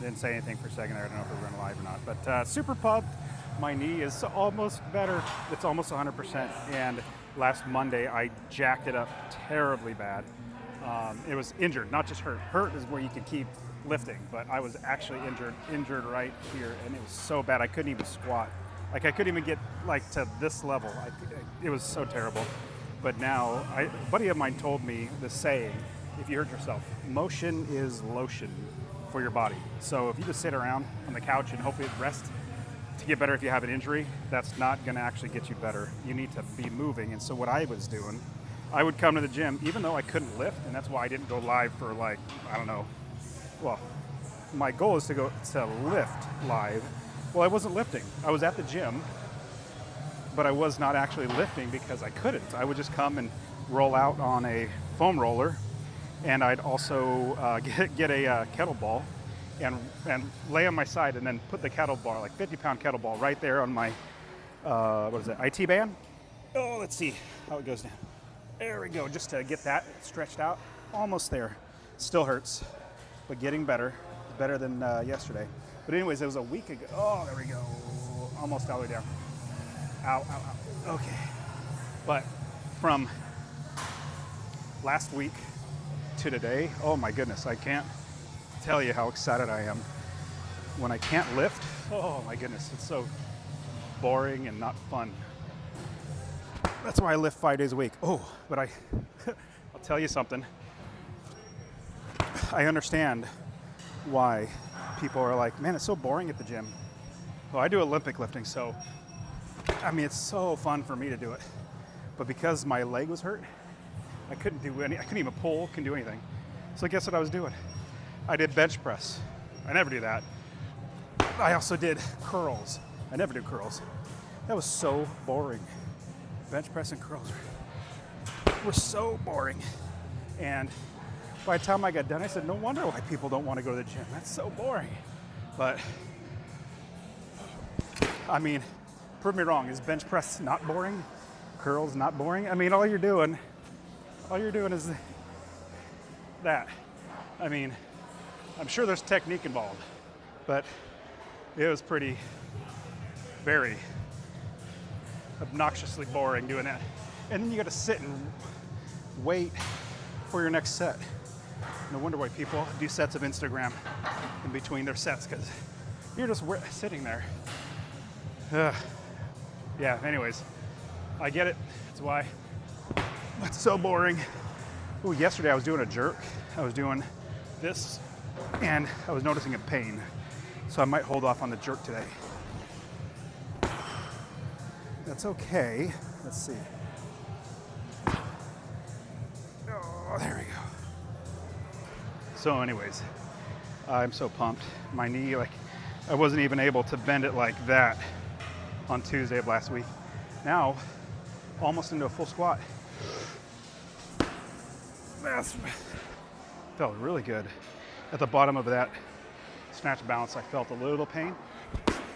Didn't say anything for a second there. I don't know if we're going live or not. But super pumped. My knee is almost better. It's almost 100%. And last Monday, I jacked it up terribly bad. It was injured, not just hurt. Hurt is where you can keep lifting, but I was actually injured right here, and it was so bad I couldn't even squat. Like I couldn't even get like to this level. It was so terrible. But now, a buddy of mine told me the saying, if you hurt yourself, motion is lotion for your body. So if you just sit around on the couch and hopefully rest to get better if you have an injury, that's not gonna actually get you better. You need to be moving. And so what I was doing, I would come to the gym, even though I couldn't lift, and that's why I didn't go live for like, I don't know, well, my goal is to go to lift live. Well, I wasn't lifting. I was at the gym, but I was not actually lifting because I couldn't. I would just come and roll out on a foam roller, and I'd also get a kettlebell and lay on my side and then put the kettlebell, like 50-pound kettlebell, right there on my, what is it, IT band? Oh, let's see how it goes down. There we go, just to get that stretched out. Almost there. Still hurts, but getting better. Better than yesterday. But anyways, it was a week ago. Oh, there we go. Almost all the way down. Ow, ow, ow. Okay. But from last week to today, oh my goodness, I can't tell you how excited I am. When I can't lift, oh my goodness, it's so boring and not fun. That's why I lift 5 days a week. Oh, but I'll tell you something. I understand why people are like, man, it's so boring at the gym. Well, I do Olympic lifting, so I mean, it's so fun for me to do it. But because my leg was hurt, I couldn't even pull, couldn't do anything. So guess what I was doing? I did bench press. I never do that. I also did curls. I never do curls. That was so boring. Bench press and curls were so boring. And by the time I got done, I said, no wonder why people don't want to go to the gym. That's so boring. But, I mean, prove me wrong. Is bench press not boring? Curls not boring? I mean, all you're doing is that. I mean, I'm sure there's technique involved, but it was very obnoxiously boring doing that. And then you got to sit and wait for your next set. No wonder why people do sets of Instagram in between their sets, because you're just sitting there. Yeah, anyways, I get it. That's why it's so boring. Ooh, yesterday I was doing a jerk. I was doing this, and I was noticing a pain. So I might hold off on the jerk today. That's okay. Let's see. Oh, there we go. So anyways, I'm so pumped. My knee, like, I wasn't even able to bend it like that on Tuesday of last week. Now, almost into a full squat. That felt really good. At the bottom of that snatch balance, I felt a little pain,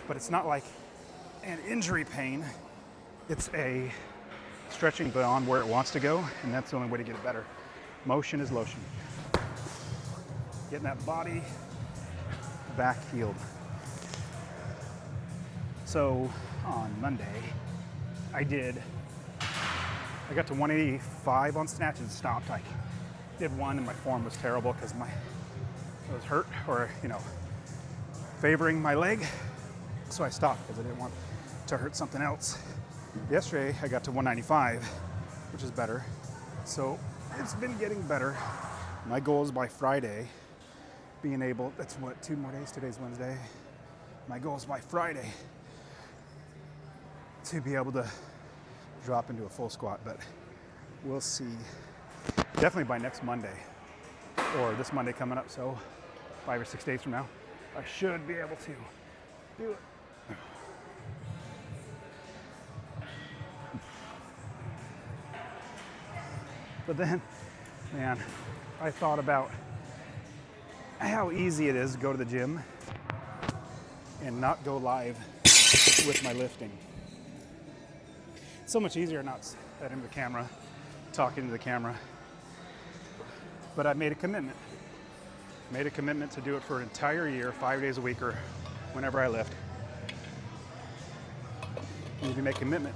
but it's not like an injury pain. It's a stretching beyond where it wants to go, and that's the only way to get it better. Motion is lotion. Getting that body back healed. So on Monday, I got to 185 on snatches and stopped. I did one and my form was terrible because I was hurt, or, favoring my leg. So I stopped because I didn't want to hurt something else. Yesterday, I got to 195, which is better. So it's been getting better. My goal is by Friday, being able, that's what, 2 more days, today's Wednesday. My goal is by Friday to be able to drop into a full squat, but we'll see. Definitely by next Monday, or this Monday coming up, so 5 or 6 days from now, I should be able to do it. But then, man, I thought about how easy it is to go to the gym and not go live with my lifting. It's so much easier not setting the camera, talking to the camera. But I made a commitment. Made a commitment to do it for an entire year, 5 days a week or whenever I lift. And if you make a commitment,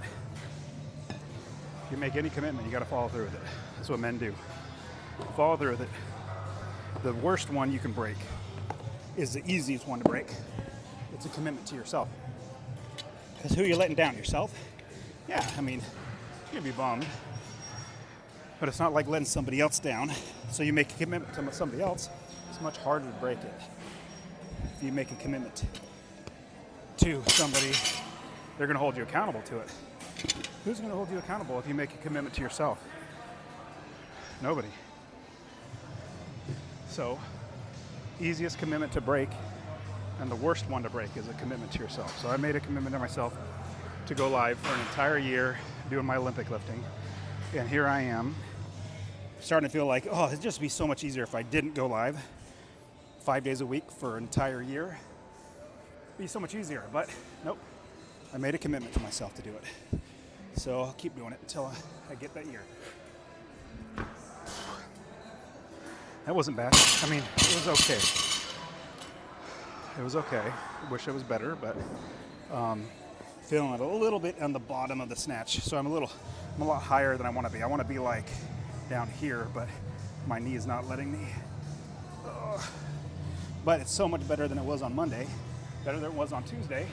if you make any commitment, you got to follow through with it. That's what men do. Follow through with it. The worst one you can break is the easiest one to break. It's a commitment to yourself. Because who are you letting down? Yourself? Yeah, I mean, you'd be bummed. But it's not like letting somebody else down. So you make a commitment to somebody else, it's much harder to break it. If you make a commitment to somebody, they're going to hold you accountable to it. Who's going to hold you accountable if you make a commitment to yourself? Nobody. So, easiest commitment to break and the worst one to break is a commitment to yourself. So I made a commitment to myself to go live for an entire year doing my Olympic lifting. And here I am, starting to feel like, oh, it'd just be so much easier if I didn't go live 5 days a week for an entire year. It'd be so much easier, but nope. I made a commitment to myself to do it. So I'll keep doing it until I get that year. That wasn't bad. I mean, it was okay. It was okay. I wish it was better, but feeling it a little bit on the bottom of the snatch. So I'm a lot higher than I want to be. I want to be like down here, but my knee is not letting me. But it's so much better than it was on Monday. Better than it was on Tuesday.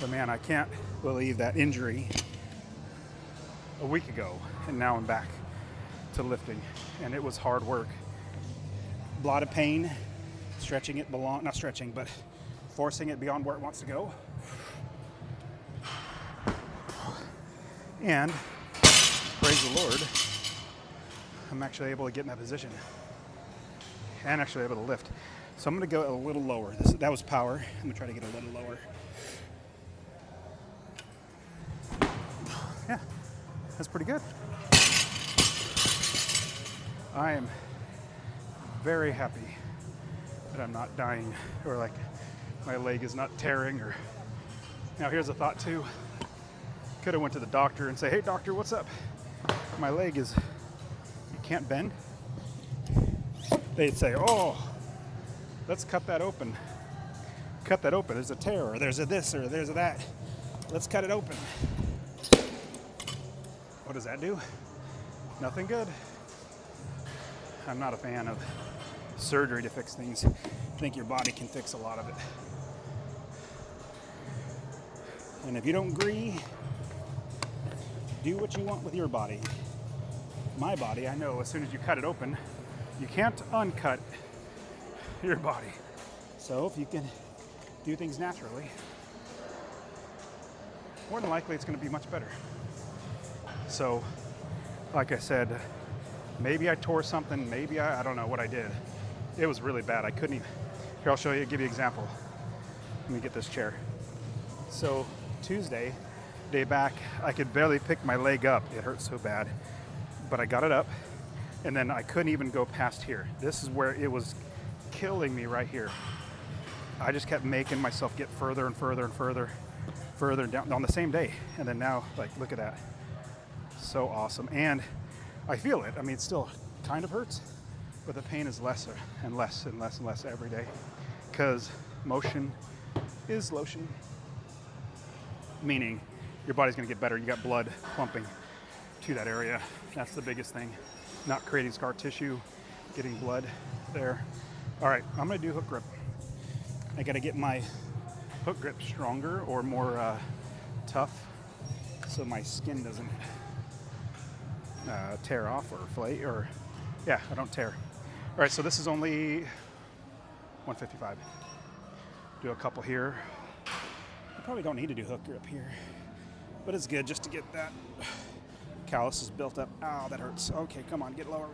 But man, I can't believe that injury a week ago, and now I'm back to lifting, and it was hard work. A lot of pain, stretching it not stretching, but forcing it beyond where it wants to go. And praise the Lord, I'm actually able to get in that position and actually able to lift. So I'm going to go a little lower. That was power. I'm going to try to get a little lower. Yeah, that's pretty good. I am very happy that I'm not dying, or like my leg is not tearing. Or now here's a thought too. Could have went to the doctor and say, hey doctor, what's up? My leg is, you can't bend. They'd say, oh, let's cut that open. Cut that open. There's a tear, or there's a this, or there's a that. Let's cut it open. What does that do? Nothing good. I'm not a fan of surgery to fix things. I think your body can fix a lot of it. And if you don't agree, do what you want with your body. My body, I know as soon as you cut it open, you can't uncut your body. So if you can do things naturally, more than likely it's going to be much better. So, like I said, maybe I tore something, maybe I don't know what I did. It was really bad. I couldn't even. Here, I'll show you, give you an example. Let me get this chair. So, Tuesday, day back, I could barely pick my leg up. It hurt so bad. But I got it up, and then I couldn't even go past here. This is where it was killing me right here. I just kept making myself get further and further and further down on the same day. And then now, like, look at that. So awesome. And I feel it. I mean, it still kind of hurts, but the pain is lesser and less and less and less every day, because motion is lotion, meaning your body's going to get better. You got blood pumping to that area. That's the biggest thing. Not creating scar tissue, getting blood there. All right, I'm going to do hook grip. I got to get my hook grip stronger or more tough, so my skin doesn't tear off or flake, or yeah, I don't tear. All right, so this is only 155. Do a couple here. I probably don't need to do hook grip here, but it's good just to get that calluses built up. Ow, that hurts. Okay, come on, get lower.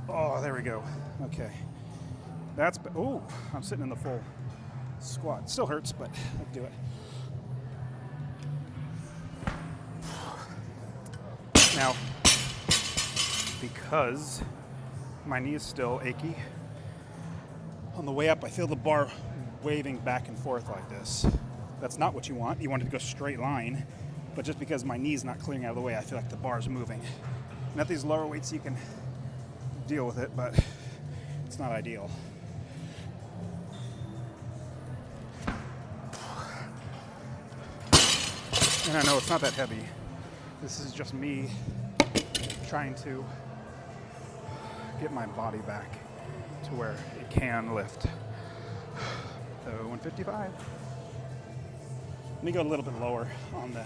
Oh, there we go. Okay, that's, oh, I'm sitting in the full squat. Still hurts, but I can do it. Now, because my knee is still achy, on the way up I feel the bar waving back and forth like this. That's not what you want. You want it to go straight line. but just because my knee's not clearing out of the way, I feel like the bar's moving. And at these lower weights, you can deal with it, but it's not ideal. And I know it's not that heavy. This is just me trying to get my body back to where it can lift. So 155. Let me go a little bit lower on the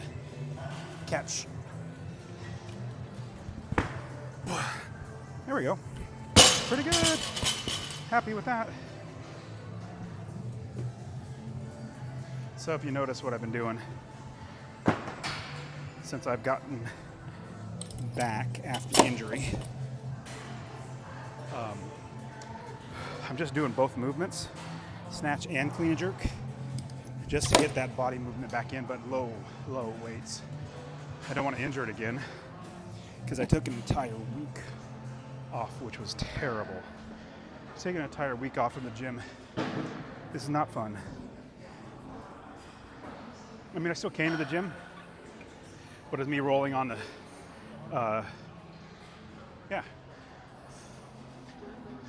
catch. There we go. Pretty good. Happy with that. So if you notice what I've been doing since I've gotten back after the injury, I'm just doing both movements, snatch and clean and jerk, just to get that body movement back in, but low weights. I don't want to injure it again because I took an entire week off, which was terrible. Taking an entire week off from the gym, this is not fun. I mean, I still came to the gym, but it's me rolling on the,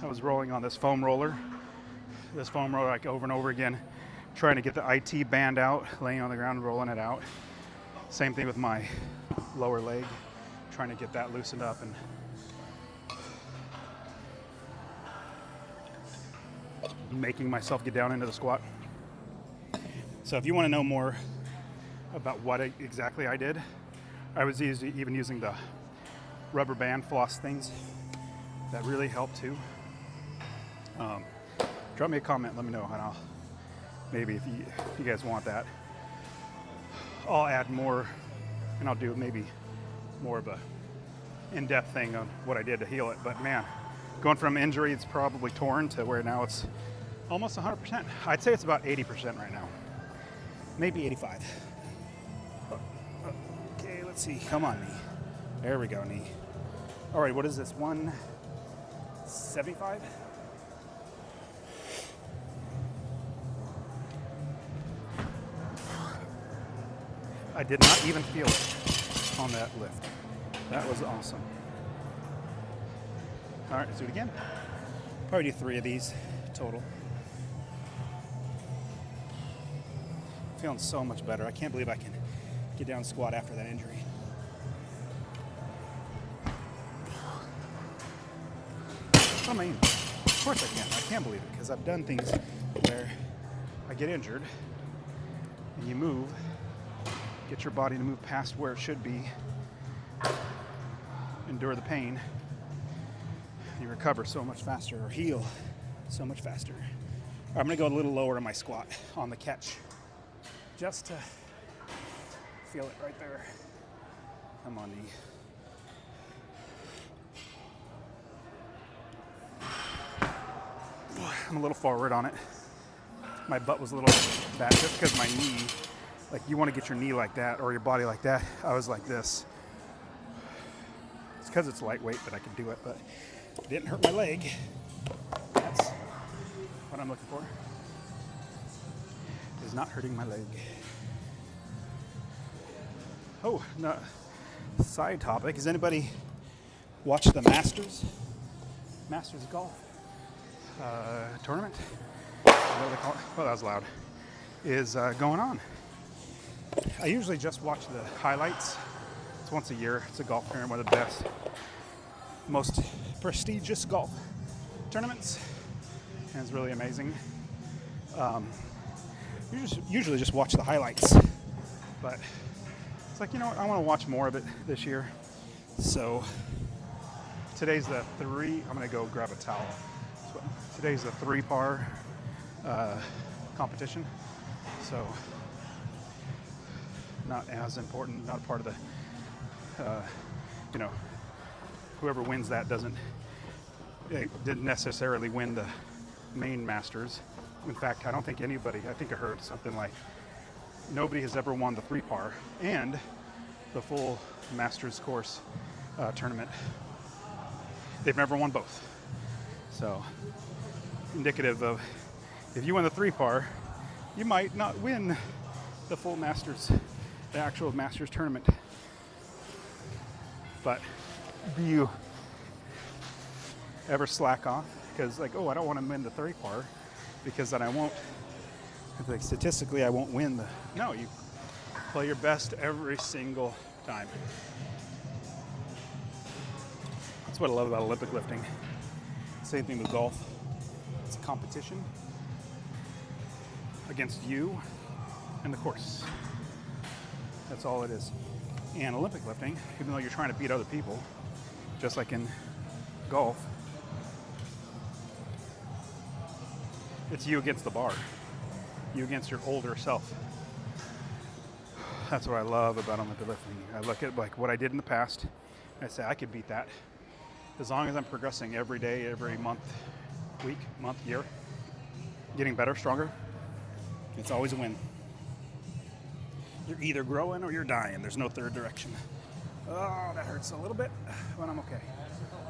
I was rolling on this foam roller like over and over again, trying to get the IT band out, laying on the ground, rolling it out. Same thing with my lower leg, trying to get that loosened up and making myself get down into the squat. So if you want to know more about what exactly I did, I was even using the rubber band floss things. That really helped too. Drop me a comment, let me know, and I'll maybe if you guys want that, I'll add more, and I'll do maybe more of a in-depth thing on what I did to heal it. But man, going from injury, it's probably torn, to where now it's almost 100%. I'd say it's about 80% right now, maybe 85. Okay, let's see. Come on, knee. There we go, knee. All right, what is this? 175? I did not even feel it on that lift. That was awesome. All right, let's do it again. Probably do 3 of these total. Feeling so much better. I can't believe I can get down and squat after that injury. I mean, of course I can. I can't believe it because I've done things where I get injured and you move, get your body to move past where it should be, endure the pain, you recover so much faster, or heal so much faster. All right, I'm gonna go a little lower in my squat on the catch, just to feel it right there. Come on, knee. I'm a little forward on it. My butt was a little bad just because my knee, like you want to get your knee like that or your body like that. I was like this. It's because it's lightweight that I can do it, but it didn't hurt my leg. That's what I'm looking for. It is not hurting my leg. Oh, no. Side topic. Has anybody watched the Masters golf tournament? What do they call it? Well, that was loud. Is going on. I usually just watch the highlights. It's once a year. It's a golf tournament, one of the best, most prestigious golf tournaments, and it's really amazing. Usually just watch the highlights, but it's like, you know what, I want to watch more of it this year. So today's the 3. I'm gonna go grab a towel. So today's the 3-par competition, so not as important, not part of the, whoever wins that didn't necessarily win the main Masters. In fact, I don't think anybody, I think I heard something like nobody has ever won the 3-par and the full Masters course tournament. They've never won both. So indicative of, if you win the 3-par, you might not win the full Masters the actual Masters tournament. But do you ever slack off? Because like, oh, I don't want to win the 30 par because then I won't, like statistically, I won't win the, no, you play your best every single time. That's what I love about Olympic lifting. Same thing with golf. It's a competition against you and the course. That's all it is. And Olympic lifting, even though you're trying to beat other people, just like in golf, it's you against the bar. You against your older self. That's what I love about Olympic lifting. I look at like what I did in the past, and I say I could beat that. As long as I'm progressing every day, every month, week, month, year, getting better, stronger, it's always a win. You're either growing or you're dying. There's no third direction. Oh, that hurts a little bit, but I'm okay.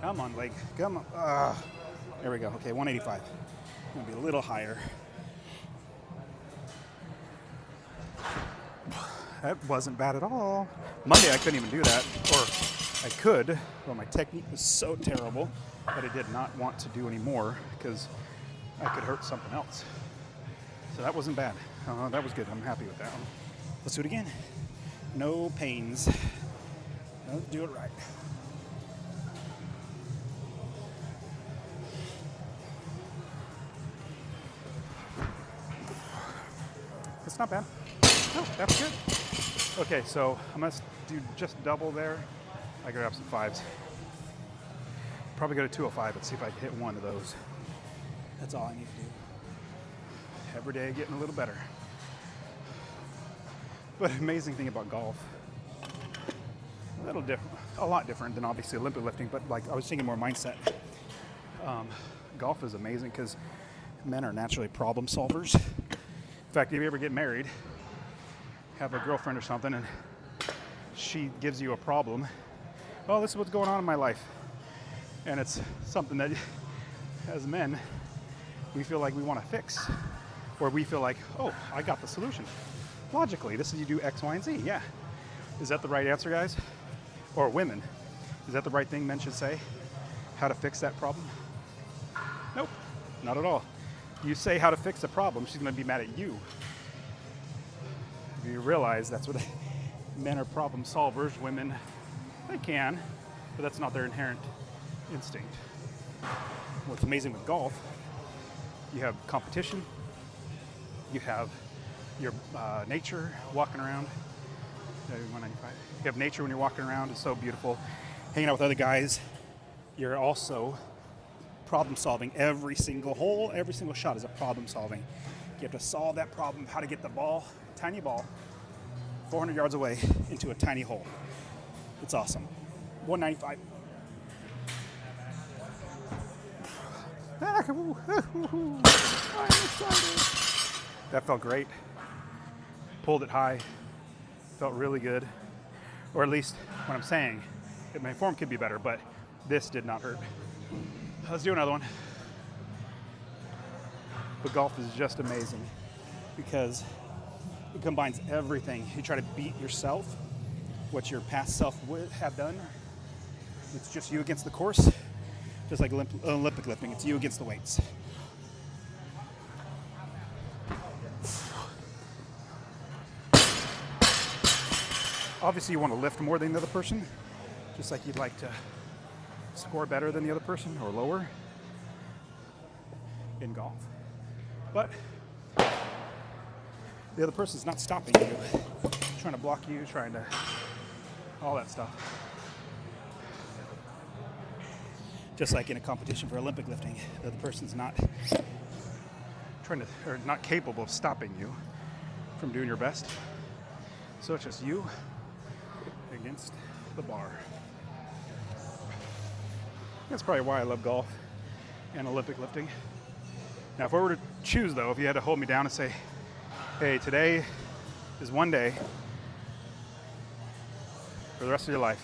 Come on, leg. Come on. There we go. Okay, 185. I'm gonna be a little higher. That wasn't bad at all. Monday I couldn't even do that, or I could, but my technique was so terrible that I did not want to do any more because I could hurt something else. So that wasn't bad. That was good. I'm happy with that one. Let's do it again. No pains. Let's do it right. That's not bad. No, that's good. Okay, so I'm gonna do just double there. I grab some fives. Probably go to 205 and see if I can hit one of those. That's all I need to do. Every day getting a little better. But amazing thing about golf, a lot different than obviously Olympic lifting, but like I was thinking more mindset. Golf is amazing because men are naturally problem solvers. In fact, if you ever get married, have a girlfriend or something, and she gives you a problem, well, this is what's going on in my life. And it's something that, as men, we feel like we want to fix. Or we feel like, oh, I got the solution. Logically, this is you do X, Y, and Z. Yeah. Is that the right answer, guys? Or women? Is that the right thing men should say? How to fix that problem? Nope, not at all. You say how to fix a problem, she's going to be mad at you. If you realize that's what men are problem solvers, women, they can, but that's not their inherent instinct. What's amazing with golf, you have competition, you have your nature walking around. 195. You have nature when you're walking around. It's so beautiful. Hanging out with other guys. You're also problem solving. Every single hole, every single shot is a problem solving. You have to solve that problem, how to get the ball, tiny ball, 400 yards away into a tiny hole. It's awesome. 195. I'm excited. That felt great. Pulled it high. Felt really good. Or at least what I'm saying, my form could be better, but this did not hurt. Let's do another one. But golf is just amazing because it combines everything. You try to beat yourself, what your past self would have done. It's just you against the course, just like Olympic lifting. It's you against the weights. Obviously, you want to lift more than the other person, just like you'd like to score better than the other person or lower in golf. But the other person's not stopping you, trying to block you, trying to, all that stuff. Just like in a competition for Olympic lifting, the other person's not trying to, or not capable of stopping you from doing your best. So it's just you against the bar. That's probably why I love golf and Olympic lifting. Now, if I were to choose, though, if you had to hold me down and say, hey, today is one day for the rest of your life,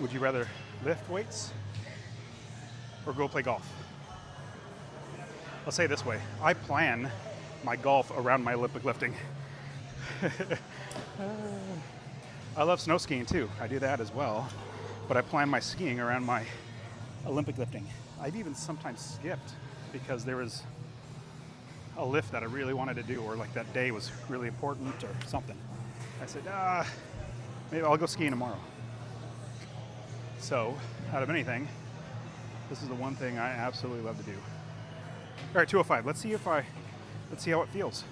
would you rather lift weights or go play golf? I'll say it this way. I plan my golf around my Olympic lifting. I love snow skiing too. I do that as well. But I plan my skiing around my Olympic lifting. I've even sometimes skipped because there was a lift that I really wanted to do, or like that day was really important or something. I said, maybe I'll go skiing tomorrow. So, out of anything, this is the one thing I absolutely love to do. All right, 205. Let's see how it feels.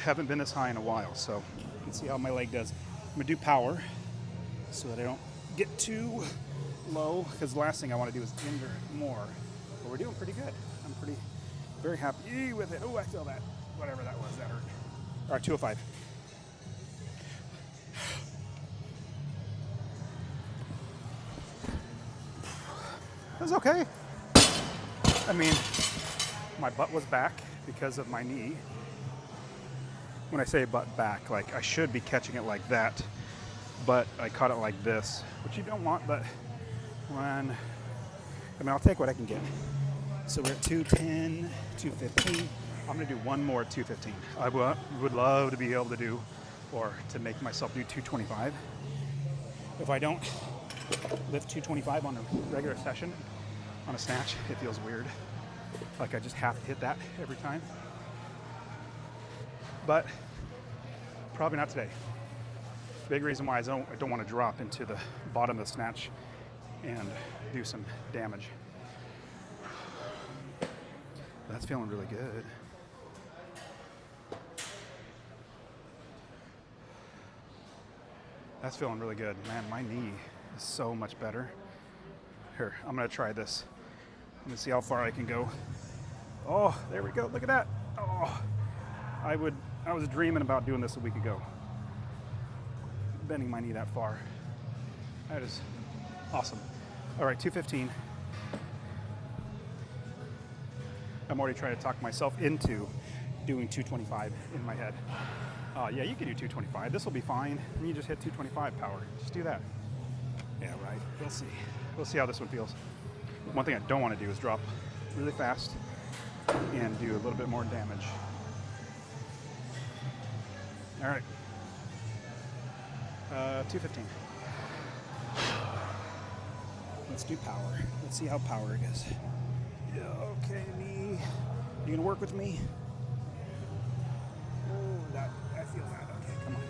Haven't been this high in a while, so let's see how my leg does. I'm gonna do power so that I don't get too low, because the last thing I want to do is injure more. But we're doing pretty good. I'm very happy with it. Oh, I feel that. Whatever that was, that hurt. All right, 205. It was okay. I mean, my butt was back because of my knee. When I say butt back, like I should be catching it like that, but I caught it like this, which you don't want, but I'll take what I can get. So we're at 210, 215. I'm gonna do one more at 215. I would love to be able to do, or to make myself do 225. If I don't lift 225 on a regular session, on a snatch, it feels weird. Like I just have to hit that every time. But probably not today. Big reason why I don't want to drop into the bottom of the snatch and do some damage. That's feeling really good. That's feeling really good. Man, my knee is so much better. Here, I'm gonna try this. Let me see how far I can go. Oh, there we go, look at that. Oh, I was dreaming about doing this a week ago. Bending my knee that far. That is awesome. All right, 215. I'm already trying to talk myself into doing 225 in my head. Yeah, you can do 225. This will be fine. And you just hit 225 power. Just do that. Yeah, right. We'll see. We'll see how this one feels. One thing I don't want to do is drop really fast and do a little bit more damage. All right. 215. Let's do power. Let's see how power it is. Yeah, okay, knee. You gonna work with me? Oh, I feel that. Okay, come on.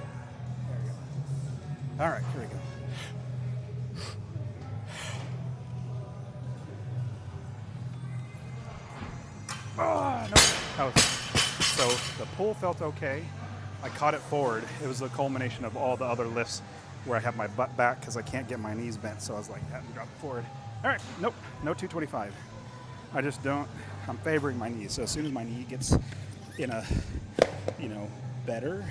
There we go. All right, here we go. Oh, no. So the pull felt okay. I caught it forward. It was the culmination of all the other lifts where I have my butt back because I can't get my knees bent. So I was like, that and drop it forward. All right, nope, no 225. I just don't, I'm favoring my knee. So as soon as my knee gets in a, better,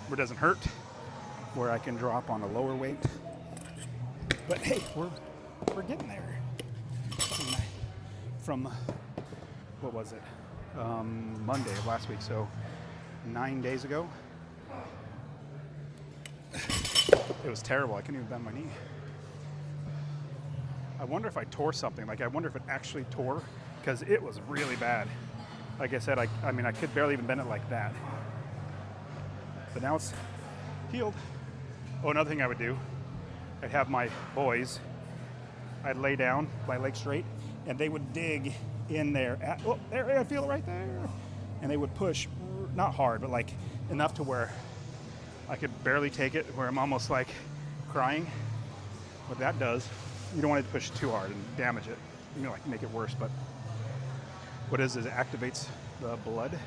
where it doesn't hurt, where I can drop on a lower weight. But hey, we're getting there. From, what was it? Monday of last week, so 9 days ago. It was terrible. I couldn't even bend my knee. I wonder if I tore something. Like, I wonder if it actually tore, because it was really bad. Like I said, I mean, I could barely even bend it like that. But now it's healed. Oh, another thing I would do, I'd have my boys, I'd lay down, my legs straight, and they would dig in there. There, I feel it right there. And they would push, not hard, but like enough to where I could barely take it, where I'm almost like crying. What that does, you don't want to push too hard and damage it. Like make it worse, but what it activates the blood.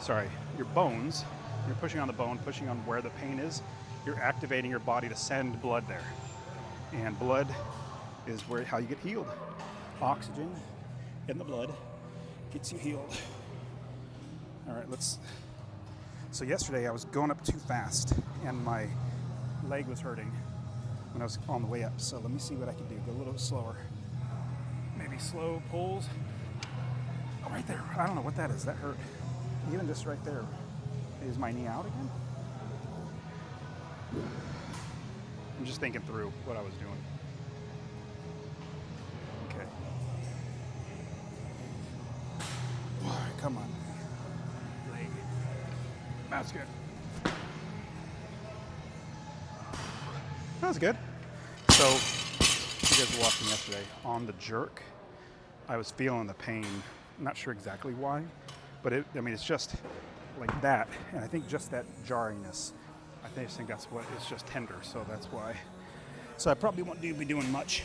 Sorry, your bones. You're pushing on the bone, pushing on where the pain is. You're activating your body to send blood there. And blood is how you get healed. Oxygen in the blood gets you healed. All right, so yesterday I was going up too fast and my leg was hurting when I was on the way up. So let me see what I can do. Go a little slower. Maybe slow pulls. Oh, right there. I don't know what that is. That hurt. Even just right there. Is my knee out again? I'm just thinking through what I was doing. Okay. Come on. That was good. So, you guys were watching yesterday on the jerk. I was feeling the pain. I'm not sure exactly why, but it's just like that. And I think just that jarriness, I think that's what, it's just tender, so that's why. So I probably won't be doing much.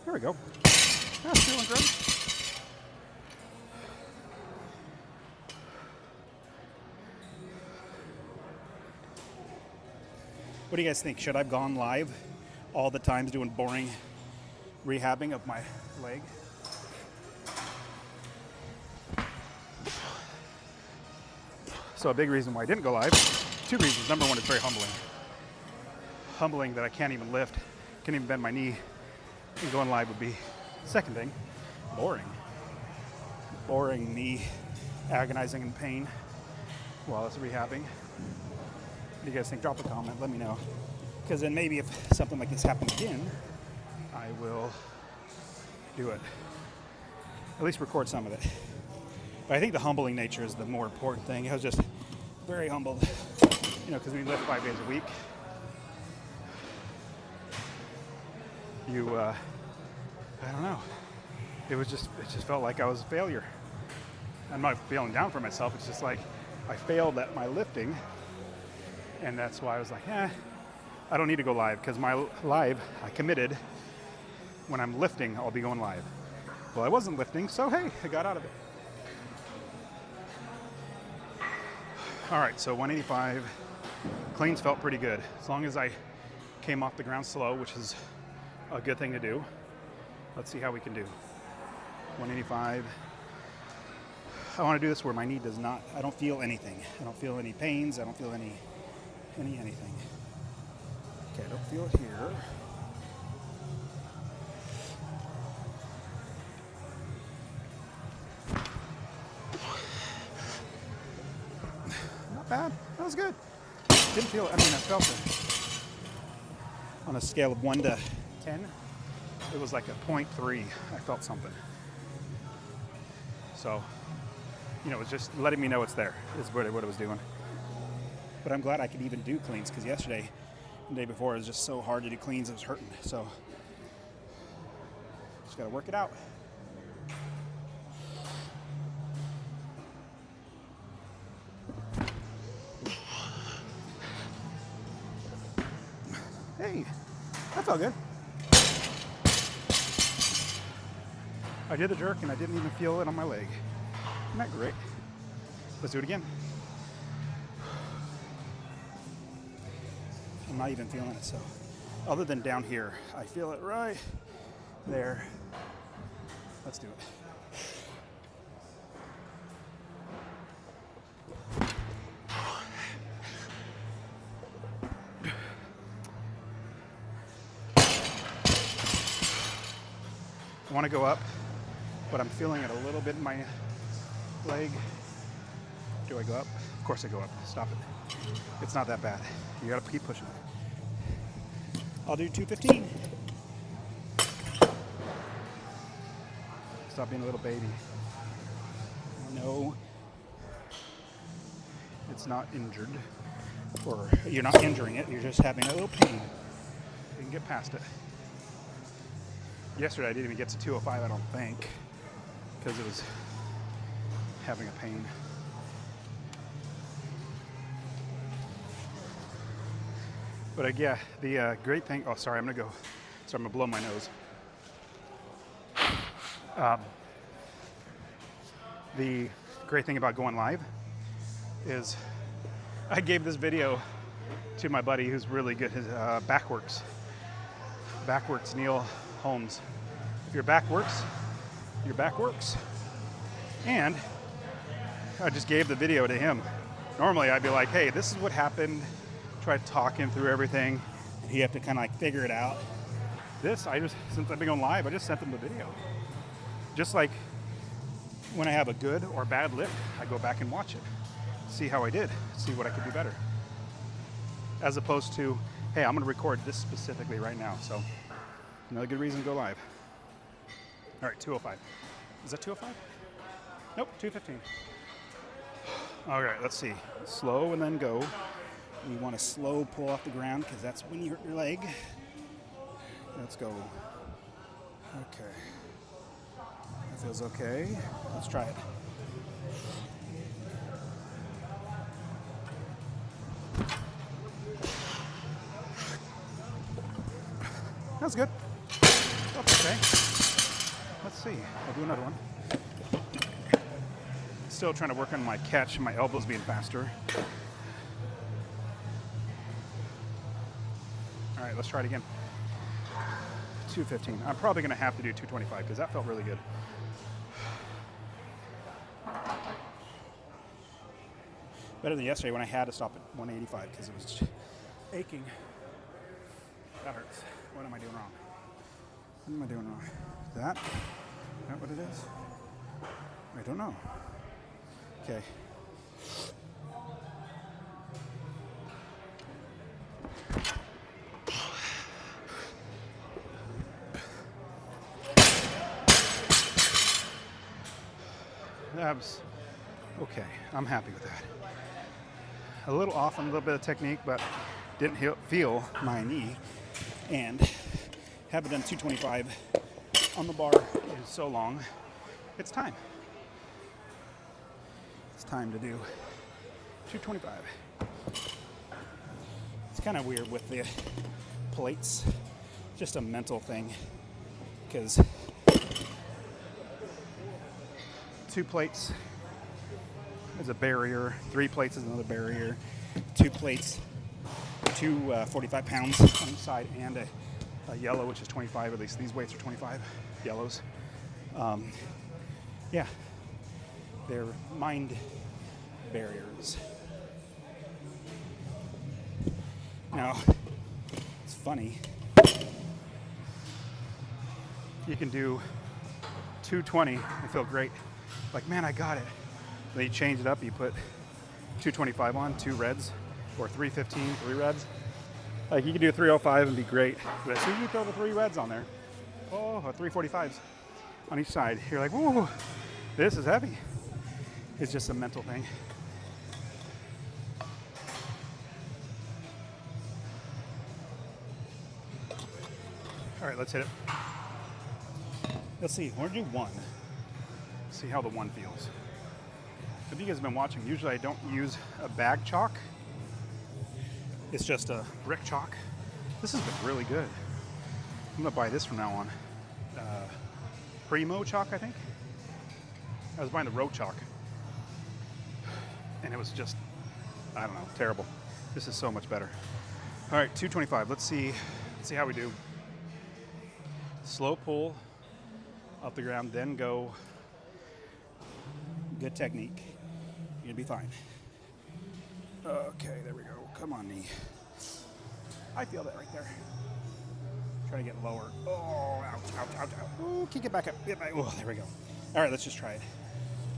There we go. That's feeling great. What do you guys think? Should I have gone live all the times doing boring rehabbing of my leg? So a big reason why I didn't go live, 2 reasons. Number one, it's very humbling. Humbling that I can't even lift, can't even bend my knee, and going live would be. Second thing, boring. Boring, me agonizing in pain while I was rehabbing. What do you guys think? Drop a comment, let me know. Because then maybe if something like this happens again, I will do it. At least record some of it. But I think the humbling nature is the more important thing. I was just very humbled, because we lift 5 days a week. I don't know. It just felt like I was a failure. I'm not feeling down for myself. It's just like I failed at my lifting, and that's why I was like, I don't need to go live, because my live, I committed when I'm lifting, I'll be going live. Well, I wasn't lifting, so hey, I got out of it. All right, so 185 cleans felt pretty good. As long as I came off the ground slow, which is a good thing to do. Let's see how we can do. 185. I want to do this where my knee does not, I don't feel anything. I don't feel any pains. I don't feel anything. Okay, I don't feel it here. Not bad. That was good. Didn't feel it. I felt it. On a scale of 1 to 10, it was like a 0.3. I felt something. So, it was just letting me know it's there, is what it was doing. But I'm glad I could even do cleans, because yesterday, the day before, it was just so hard to do cleans, it was hurting. So, just gotta work it out. Hey, that felt good. I did the jerk and I didn't even feel it on my leg. Isn't that great? Let's do it again. I'm not even feeling it, so other than down here, I feel it right there. Let's do it. I want to go up, but I'm feeling it a little bit in my leg. Do I go up? Of course I go up. Stop it. It's not that bad. You gotta keep pushing it. I'll do 215. Stop being a little baby. No, it's not injured, or you're not injuring it. You're just having a little pain. You can get past it. Yesterday I didn't even get to 205, I don't think, because it was having a pain. But yeah, the great thing, I'm gonna blow my nose. The great thing about going live is I gave this video to my buddy who's really good, his Backworks Neil Holmes. If your back works, your back works. And I just gave the video to him. Normally I'd be like, hey, this is what happened. Try to talk him through everything. And he have to kind of figure it out. Since I've been going live, I just sent him the video. Just like when I have a good or bad lift, I go back and watch it. See how I did, see what I could do better. As opposed to, hey, I'm gonna record this specifically right now. So another good reason to go live. All right, 205. Is that 205? Nope, 215. All right, let's see. Slow and then go. You want to slow pull off the ground because that's when you hurt your leg. Let's go. Okay. That feels okay. Let's try it. That's good. That's okay. Let's see. I'll do another one. Still trying to work on my catch, my elbows being faster. All right, let's try it again. 215. I'm probably going to have to do 225 because that felt really good. Better than yesterday when I had to stop at 185 because it was just aching. That hurts. What am I doing wrong? What am I doing wrong? Is that what it is? I don't know. Okay. That was okay. I'm happy with that. A little off on a little bit of technique, but didn't feel my knee. And haven't done 225 on the bar in so long. It's time. It's time to do 225. It's kind of weird with the plates. Just a mental thing. Because 2 plates is a barrier, 3 plates is another barrier, 2 plates, 45 pounds on each side, and a yellow, which is 25, at least these weights are 25, yellows. Yeah, they're mind barriers. Now, it's funny, you can do 220 and feel great. Like, man, I got it. Then you change it up, you put 225 on, 2 reds, or 315, 3 reds. Like, you can do a 305 and be great. But as soon as you throw the 3 reds on there, or 345s on each side, you're like, whoa, this is heavy. It's just a mental thing. All right, let's hit it. Let's see, we're gonna do 1. See how the 1 feels. If you guys have been watching, usually I don't use a bag chalk. It's just a brick chalk. This has been really good. I'm gonna buy this from now on. Primo chalk, I think. I was buying the road chalk. And it was just, I don't know, terrible. This is so much better. All right, 225, let's see how we do. Slow pull off the ground, then go. Good technique. You're gonna be fine. Okay, there we go. Come on, knee. I feel that right there. Try to get lower. Oh, ouch, ouch, ouch, ouch. Ooh, kick it back up. Oh, there we go. All right, let's just try it.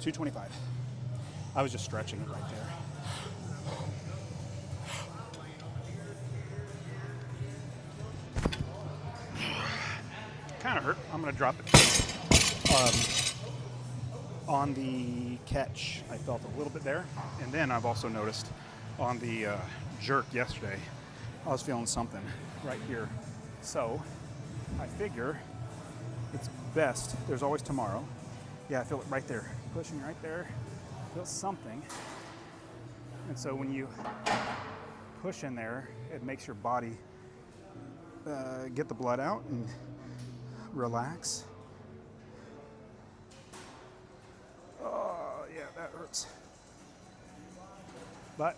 225. I was just stretching it right there. Kind of hurt. I'm gonna drop it. On the catch, I felt a little bit there. And then I've also noticed on the jerk yesterday, I was feeling something right here. So I figure it's best, there's always tomorrow. Yeah, I feel it right there. Pushing right there, feel something. And so when you push in there, it makes your body get the blood out and relax. That hurts. But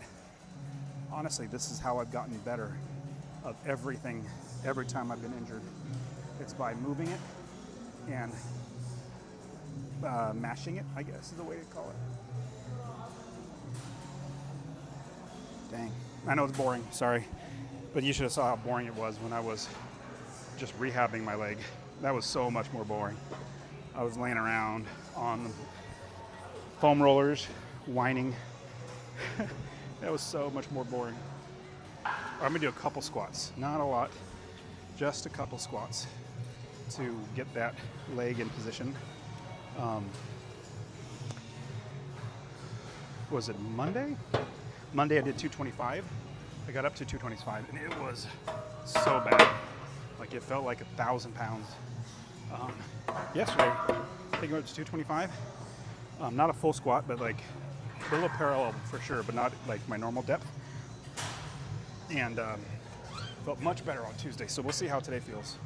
honestly, this is how I've gotten better of everything every time I've been injured. It's by moving it and mashing it, I guess is the way to call it. Dang. I know it's boring, sorry. But you should have saw how boring it was when I was just rehabbing my leg. That was so much more boring. I was laying around on foam rollers, whining. That was so much more boring. I'm gonna do a couple squats, not a lot, just a couple squats to get that leg in position. was it Monday? Monday I did 225. I got up to 225 and it was so bad. Like it felt like 1,000 pounds. Yesterday, I think it was 225. Not a full squat, but like below parallel for sure, but not like my normal depth. And felt much better on Tuesday. So we'll see how today feels.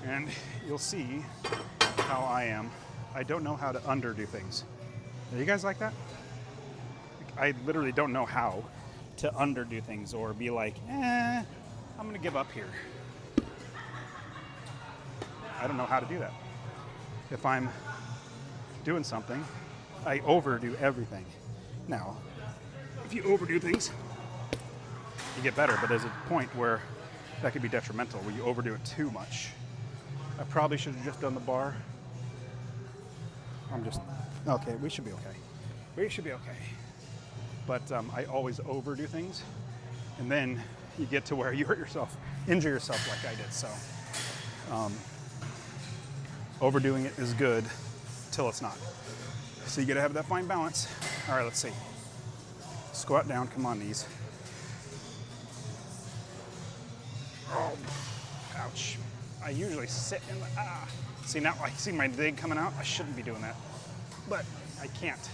And you'll see how I am. I don't know how to underdo things. Are you guys like that? I literally don't know how to underdo things or be like, I'm gonna give up here. I don't know how to do that. If I'm doing something, I overdo everything. Now, if you overdo things, you get better, but there's a point where that could be detrimental, where you overdo it too much. I probably should have just done the bar. Okay, we should be okay. We should be okay. But I always overdo things, and then you get to where you hurt yourself, injure yourself like I did. So overdoing it is good till it's not. So you gotta have that fine balance. All right, let's see. Squat down, come on knees. Oh, ouch. I usually sit in the, See now, I see my leg coming out. I shouldn't be doing that, but I can't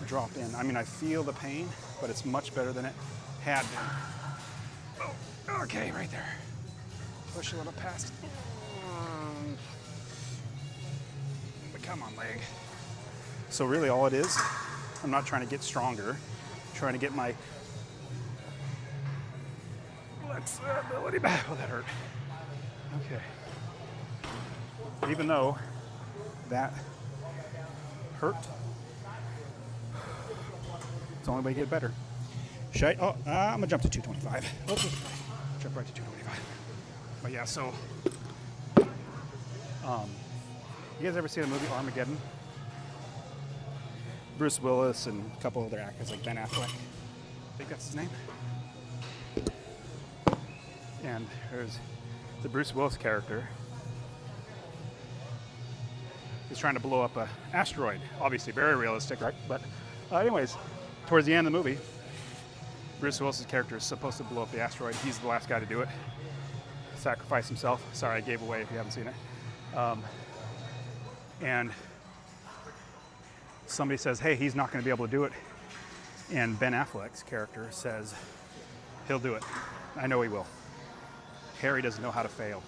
drop in. I mean, I feel the pain, but it's much better than it had been. Oh, okay, right there. Push a little past. But come on, leg. So really all it is, I'm not trying to get stronger, I'm trying to get my flexibility back. Oh, that hurt. Okay. Even though that hurt, it's the only way to get better. I'm gonna jump to 225. Let's just jump right to 225. But yeah, so, you guys ever seen the movie Armageddon? Bruce Willis and a couple other actors like Ben Affleck. I think that's his name. And there's the Bruce Willis character. He's trying to blow up an asteroid. Obviously very realistic, right? But anyways, towards the end of the movie, Bruce Willis's character is supposed to blow up the asteroid. He's the last guy to do it. Sacrifice himself. Sorry, I gave away if you haven't seen it. And somebody says, hey, he's not going to be able to do it. And Ben Affleck's character says, he'll do it. I know he will. Harry doesn't know how to fail.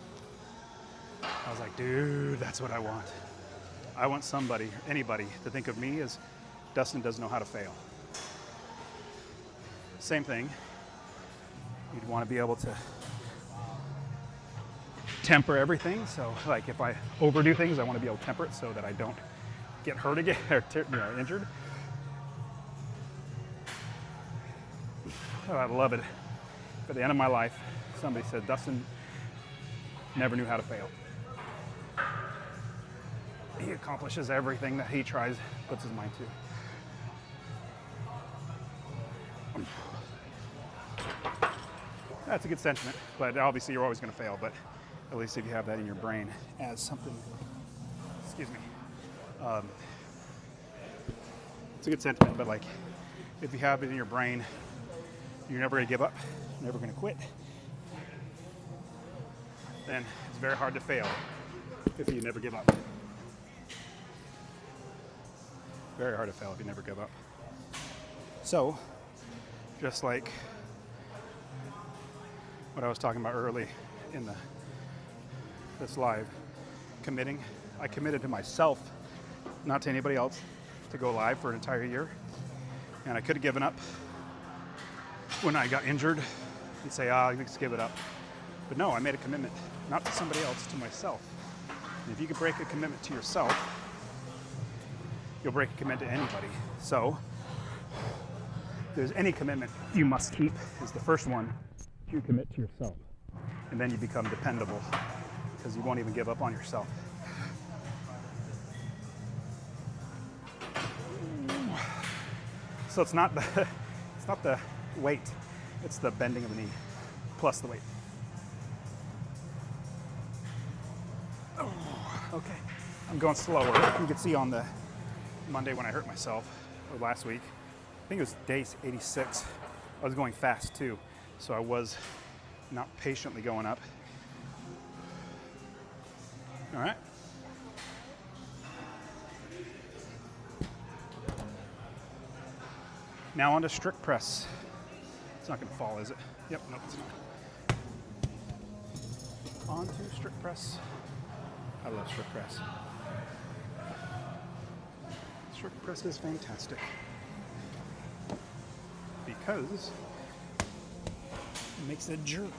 I was like, dude, that's what I want. I want somebody, anybody, to think of me as Dustin doesn't know how to fail. Same thing. You'd want to be able to temper everything. So, like, if I overdo things, I want to be able to temper it so that I don't get hurt again or injured. Oh, I love it. At the end of my life, somebody said Dustin never knew how to fail. He accomplishes everything that he tries, puts his mind to. That's a good sentiment, but obviously you're always going to fail, but at least if you have that in your brain as something, excuse me, it's a good sentiment, but like if you have it in your brain, you're never going to give up, you're never going to quit, then it's very hard to fail if you never give up. Very hard to fail if you never give up. So, just like what I was talking about early in this live, committing. I committed to myself, not to anybody else, to go live for an entire year. And I could have given up when I got injured and say, let's give it up. But no, I made a commitment, not to somebody else, to myself. And if you can break a commitment to yourself, you'll break a commitment to anybody. So, if there's any commitment you must keep, is the first one, you commit to yourself. And then you become dependable, because you won't even give up on yourself. So it's not the weight, it's the bending of the knee, plus the weight. Oh, okay. I'm going slower. You can see on the Monday when I hurt myself, or last week, I think it was day 86, I was going fast too. So I was not patiently going up. All right. Now on to strict press. It's not going to fall, is it? Yep, nope, it's not. On to strict press. I love strict press. Strict press is fantastic because it makes the jerk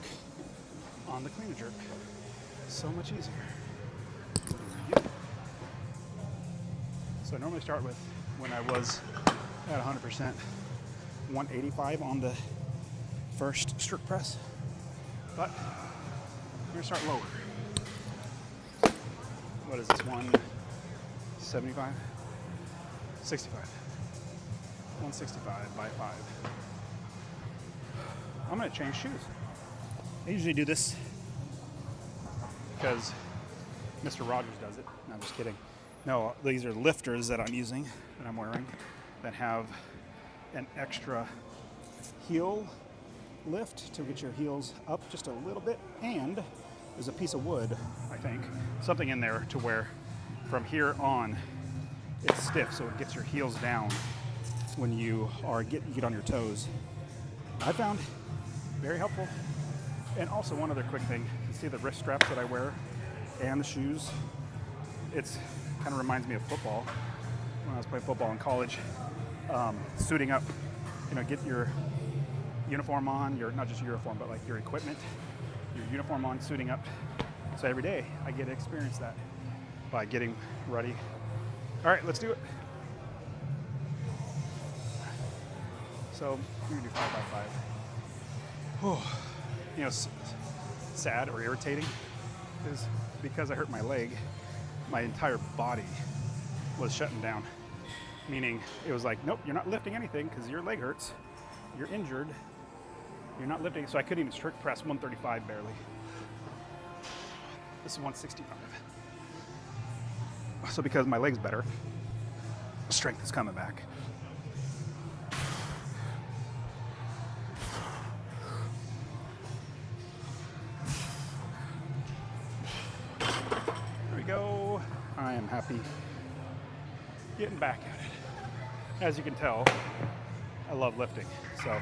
on the clean and jerk so much easier. So I normally start with, when I was at 100%, 185 on the first strict press, but I'm gonna start lower. What is this, 175? 65. 165 by 5. I'm gonna change shoes. I usually do this because Mr. Rogers does it. No, I'm just kidding. No, these are lifters that I'm using, that I'm wearing, that have an extra heel lift to get your heels up just a little bit, and there's a piece of wood, I think, something in there to where from here on it's stiff, so it gets your heels down when you get on your toes. I found very helpful. And also one other quick thing, you see the wrist straps that I wear and the shoes. It's kind of reminds me of football when I was playing football in college. Suiting up, get your uniform on, your not just your uniform, but like your equipment, your uniform on, suiting up. So every day I get to experience that by getting ready. All right, let's do it. So we're gonna do 5 by 5. Sad or irritating is because I hurt my leg, my entire body was shutting down. Meaning it was like, nope, you're not lifting anything because your leg hurts. You're injured. You're not lifting. So I couldn't even strict press 135 barely. This is 165. So because my leg's better, strength is coming back. There we go. I am happy getting back at it. As you can tell, I love lifting. So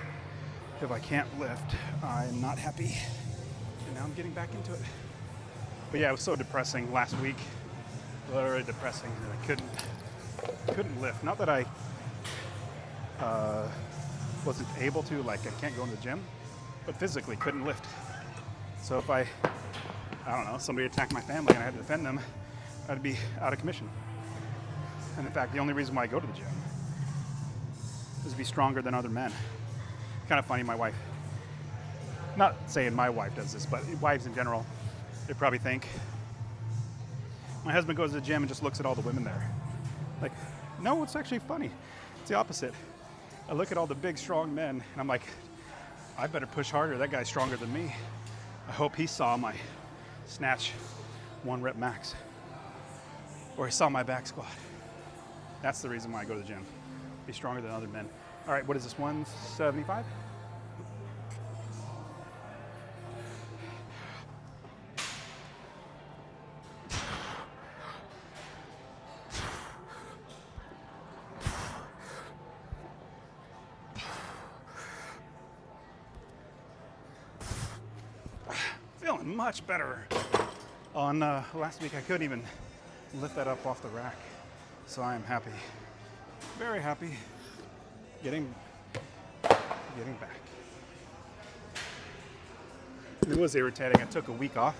if I can't lift, I'm not happy. And now I'm getting back into it. But yeah, it was so depressing last week. Literally depressing that I couldn't lift. Not that I wasn't able to, like I can't go in the gym, but physically couldn't lift. So if I don't know, somebody attacked my family and I had to defend them, I'd be out of commission. And in fact, the only reason why I go to the gym is to be stronger than other men. Kind of funny, my wife, not saying my wife does this, but wives in general, they probably think, my husband goes to the gym and just looks at all the women there. Like, no, it's actually funny. It's the opposite. I look at all the big, strong men, and I'm like, I better push harder. That guy's stronger than me. I hope he saw my snatch 1 rep max, or he saw my back squat. That's the reason why I go to the gym. Be stronger than other men. All right, what is this, 175? Feeling much better. On last week, I couldn't even lift that up off the rack. So I am happy, very happy, getting back. It was irritating. I took a week off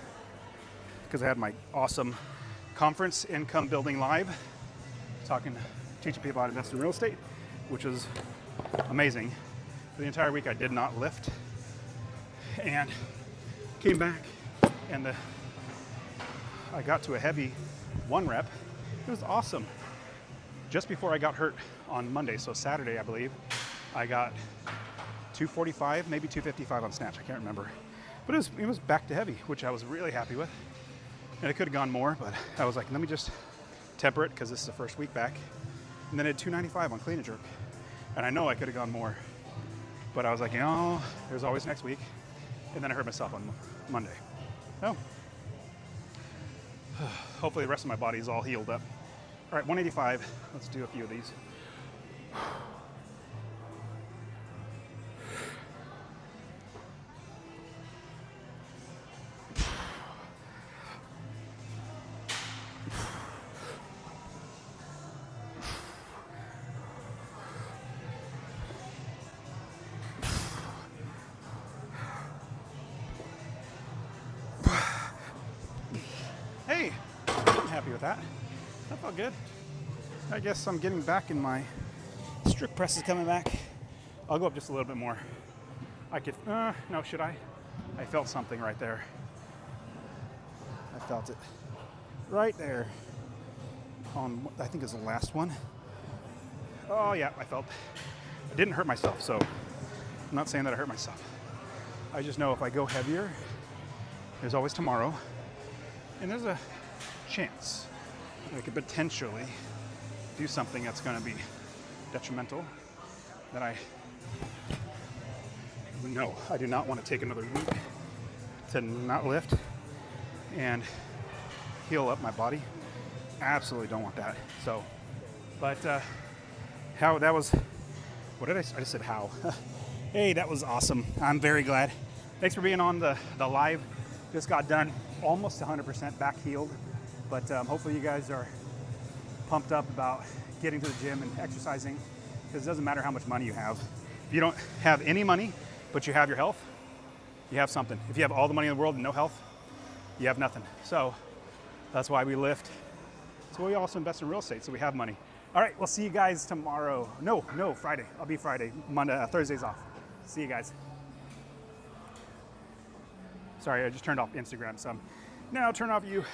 because I had my awesome conference, Income Building Live, teaching people how to invest in real estate, which was amazing. For the entire week, I did not lift, and came back, and I got to a heavy 1 rep. It was awesome. Just before I got hurt on Monday, so Saturday, I believe, I got 245, maybe 255 on snatch. I can't remember. But it was back to heavy, which I was really happy with. And it could have gone more, but I was like, let me just temper it because this is the first week back. And then I did 295 on clean and jerk. And I know I could have gone more, but I was like, there's always next week. And then I hurt myself on Monday. So hopefully the rest of my body is all healed up. All right, 185. Let's do a few of these. Hey, I'm happy with that. That felt good. I guess I'm getting back in my strict press is coming back. I'll go up just a little bit more. I could, no, should I? I felt something right there. I felt it right there on, I think it's the last one. Oh yeah, I didn't hurt myself, so I'm not saying that I hurt myself. I just know if I go heavier, there's always tomorrow, and there's a chance I could potentially do something that's going to be detrimental that I no, I do not want to take another week to not lift and heal up my body. Absolutely don't want that. So, but how that was, what did I just said how. Hey, that was awesome. I'm very glad. Thanks for being on the live. Just got done, almost 100% back healed. But hopefully you guys are pumped up about getting to the gym and exercising, because it doesn't matter how much money you have. If you don't have any money, but you have your health, you have something. If you have all the money in the world and no health, you have nothing. So that's why we lift. So we also invest in real estate, so we have money. All right, we'll see you guys tomorrow. No, Friday. I'll be Friday. Monday, Thursday's off. See you guys. Sorry, I just turned off Instagram, so now turn off